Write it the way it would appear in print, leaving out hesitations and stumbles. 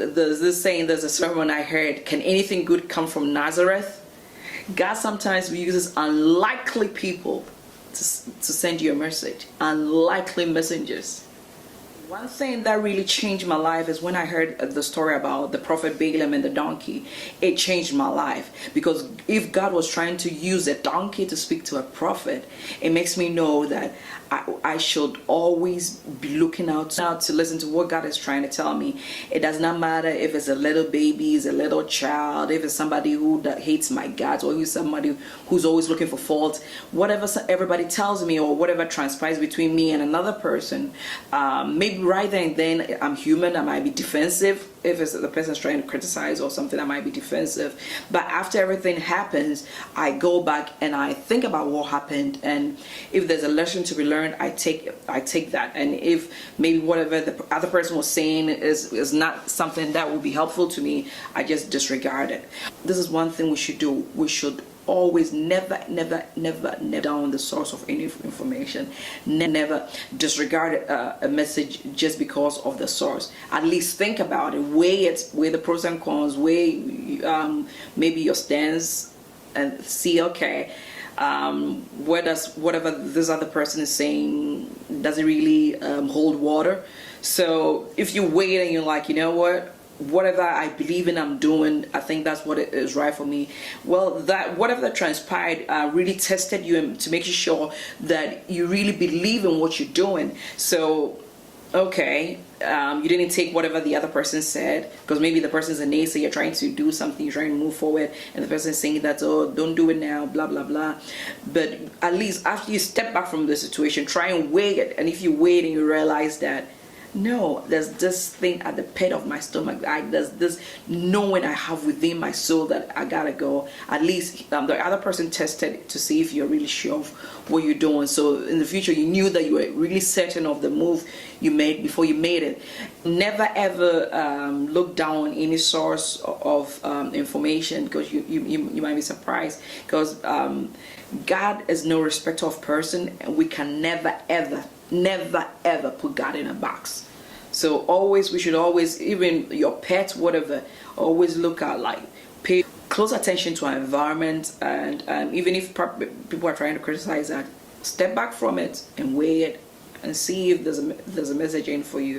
There's this saying, there's a sermon I heard, can anything good come from Nazareth? God sometimes uses unlikely people to send you a message, unlikely messengers. One thing that really changed my life is when I heard the story about the prophet Balaam and the donkey. It changed my life, because if God was trying to use a donkey to speak to a prophet, it makes me know that I should always be looking out to listen to what God is trying to tell me. It does not matter if it's a little baby, it's a little child, if it's somebody who hates my God, or who's somebody who's always looking for fault. Whatever everybody tells me, or whatever transpires between me and another person, maybe right there and then I'm human, I might be defensive. If it's the person's trying to criticize or something, I might be defensive. But after everything happens, I go back and I think about what happened, and if there's a lesson to be learned, I take that. And if maybe whatever the other person was saying is not something that will be helpful to me, I just disregard it. This is one thing we should do. We should always never down the source of any information. Never disregard a message just because of the source. At least think about it, weigh the pros and cons, weigh maybe your stance, and see, okay, where does whatever this other person is saying, does it really hold water? So if you weigh it and you're like, you know what, whatever I believe in, I'm doing, I think that's what it is right for me. Well, that whatever that transpired really tested you to make you sure that you really believe in what you're doing. So okay, you didn't take whatever the other person said, because maybe the person's a naysayer, you're trying to do something, you're trying to move forward, and the person's saying that, oh, don't do it now, blah blah blah. But at least after you step back from the situation, try and weigh it. And if you weigh it and you realize that, no, there's this thing at the pit of my stomach, there's this knowing I have within my soul that I gotta go, at least the other person tested to see if you're really sure of what you're doing. So in the future, you knew that you were really certain of the move you made before you made it. Never ever look down on any source of information, because you might be surprised, because God is no respecter of person, and we can never ever put God in a box. So we should always, even your pets, whatever, always look at, like, pay close attention to our environment. And even if people are trying to criticize that, step back from it and weigh it and see if there's a message in for you.